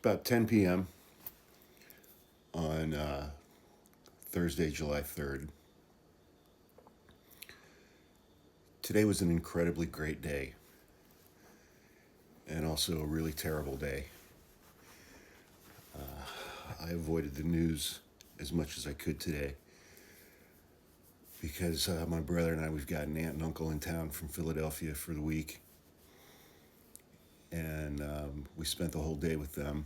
About 10 p.m. on Thursday, July 3rd. Today was an incredibly great day and also a really terrible day. I avoided the news as much as I could today because my brother and I, we've got an aunt and uncle in town from Philadelphia for the week. And we spent the whole day with them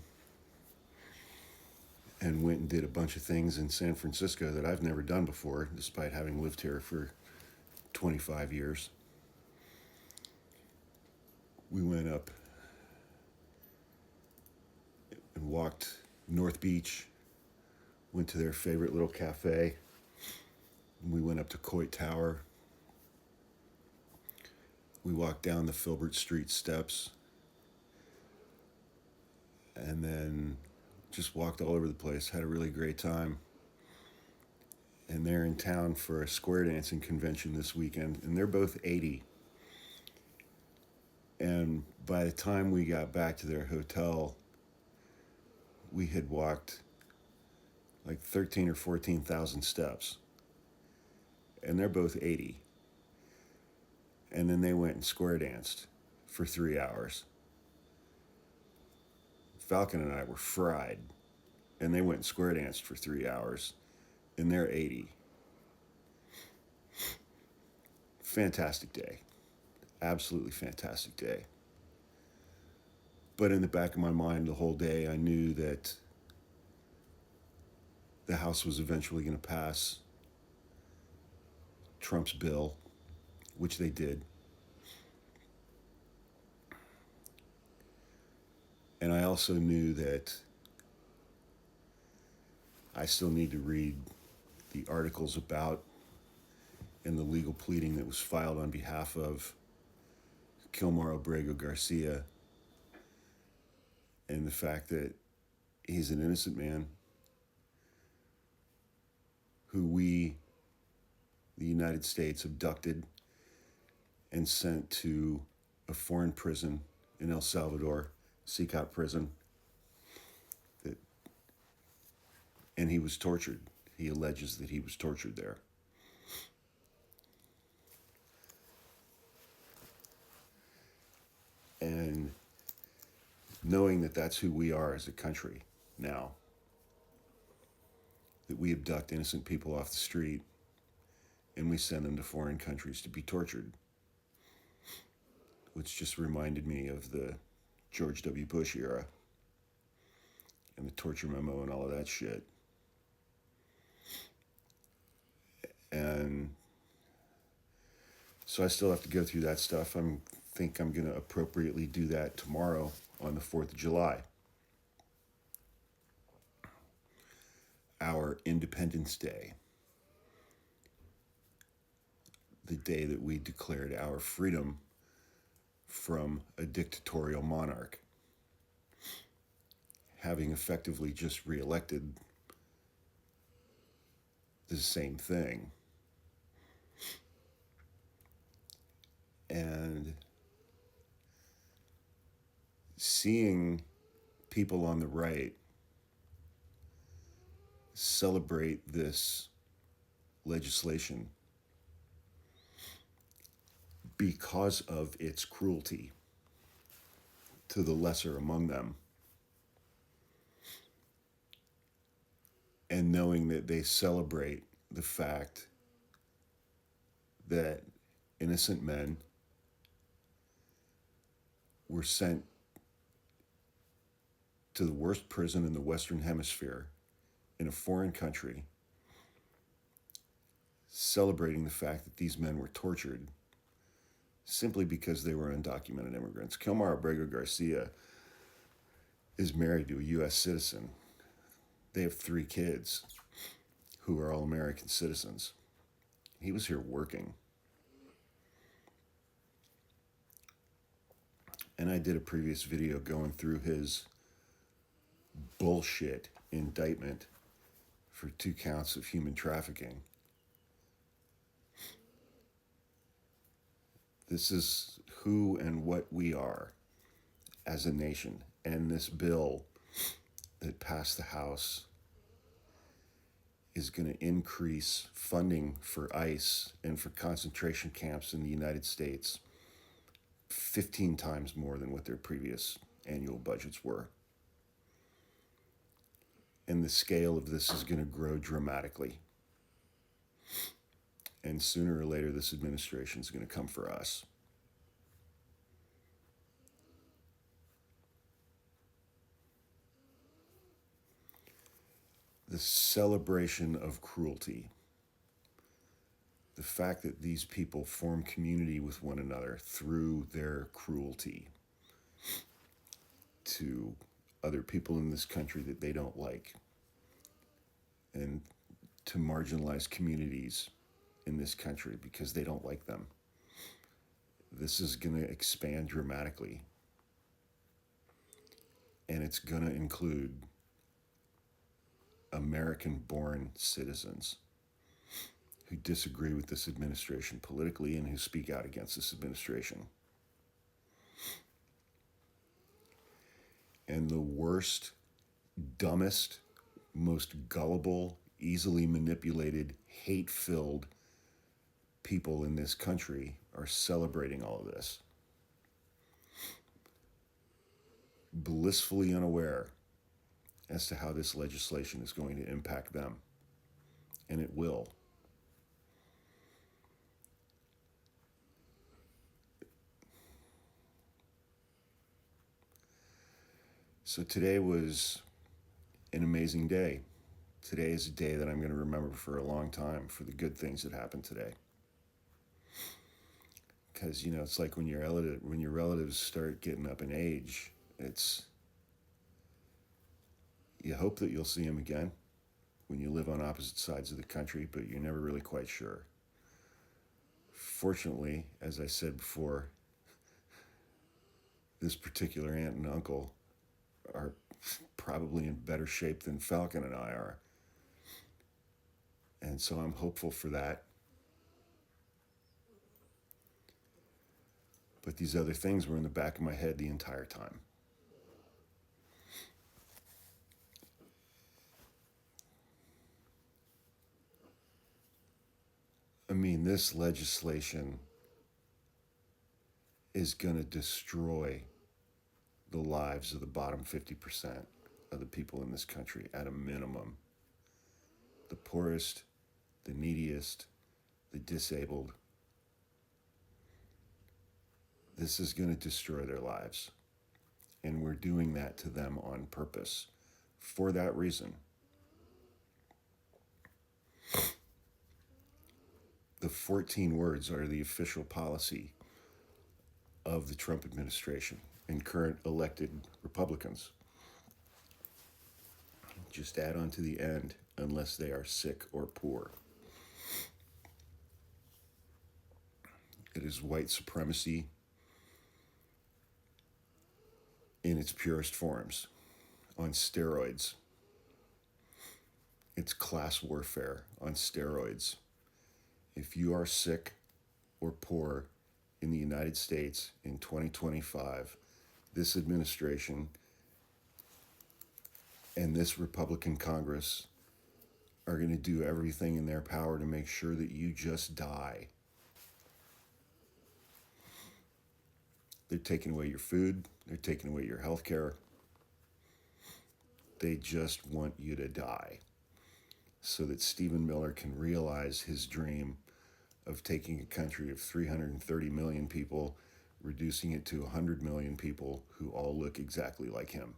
and went and did a bunch of things in San Francisco that I've never done before, despite having lived here for 25 years. We went up and walked North Beach, went to their favorite little cafe. We went up to Coit Tower. We walked down the Filbert Street steps and then just walked all over the place, had a really great time. And they're in town for a square dancing convention this weekend, and they're both 80. And by the time we got back to their hotel, we had walked like 13 or 14,000 steps. And they're both 80. And then they went and square danced for 3 hours. Falcon and I were fried, and they went and square danced for 3 hours, and they're 80. Fantastic day. Absolutely fantastic day. But in the back of my mind the whole day, I knew that the House was eventually going to pass Trump's bill, which they did. And I also knew that I still need to read the articles about and the legal pleading that was filed on behalf of Kilmar Abrego Garcia, and the fact that he's an innocent man who we, the United States, abducted and sent to a foreign prison in El Salvador, CICOT prison, that, and he was tortured. He alleges that he was tortured there. And knowing that that's who we are as a country now, that we abduct innocent people off the street and we send them to foreign countries to be tortured, which just reminded me of the George W. Bush era and the torture memo and all of that shit. And so I still have to go through that stuff. I think I'm going to appropriately do that tomorrow on the 4th of July. Our Independence Day. The day that we declared our freedom from a dictatorial monarch, having effectively just reelected the same thing. And seeing people on the right celebrate this legislation because of its cruelty to the lesser among them, and knowing that they celebrate the fact that innocent men were sent to the worst prison in the Western Hemisphere in a foreign country, celebrating the fact that these men were tortured simply because they were undocumented immigrants. Kilmar Abrego Garcia is married to a U.S. citizen. They have 3 kids who are all American citizens. He was here working. And I did a previous video going through his bullshit indictment for 2 counts of human trafficking. This is who and what we are as a nation. And this bill that passed the House is going to increase funding for ICE and for concentration camps in the United States 15 times more than what their previous annual budgets were. And the scale of this is going to grow dramatically. And sooner or later, this administration is going to come for us. The celebration of cruelty, the fact that these people form community with one another through their cruelty to other people in this country that they don't like, and to marginalized communities in this country because they don't like them. This is going to expand dramatically. And it's going to include American-born citizens who disagree with this administration politically and who speak out against this administration. And the worst, dumbest, most gullible, easily manipulated, hate-filled people in this country are celebrating all of this, blissfully unaware as to how this legislation is going to impact them. And it will. So today was an amazing day. Today is a day that I'm going to remember for a long time for the good things that happened today. Because, you know, it's like when your relatives start getting up in age, you hope that you'll see them again when you live on opposite sides of the country, but you're never really quite sure. Fortunately, as I said before, this particular aunt and uncle are probably in better shape than Falcon and I are. And so I'm hopeful for that. But these other things were in the back of my head the entire time. I mean, this legislation is going to destroy the lives of the bottom 50% of the people in this country at a minimum. The poorest, the neediest, the disabled. This is going to destroy their lives. And we're doing that to them on purpose for that reason. The 14 words are the official policy of the Trump administration and current elected Republicans. Just add on to the end, unless they are sick or poor. It is white supremacy in its purest forms, on steroids. It's class warfare on steroids. If you are sick or poor in the United States in 2025, this administration and this Republican Congress are going to do everything in their power to make sure that you just die. They're taking away your food. They're taking away your health care. They just want you to die so that Stephen Miller can realize his dream of taking a country of 330 million people, reducing it to 100 million people who all look exactly like him,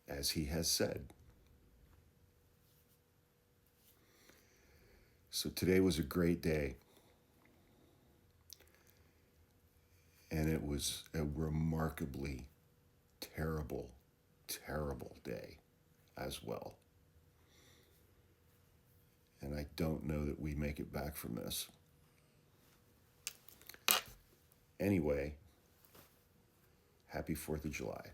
as he has said. So today was a great day. And it was a remarkably terrible, terrible day as well. And I don't know that we make it back from this. Anyway, happy 4th of July.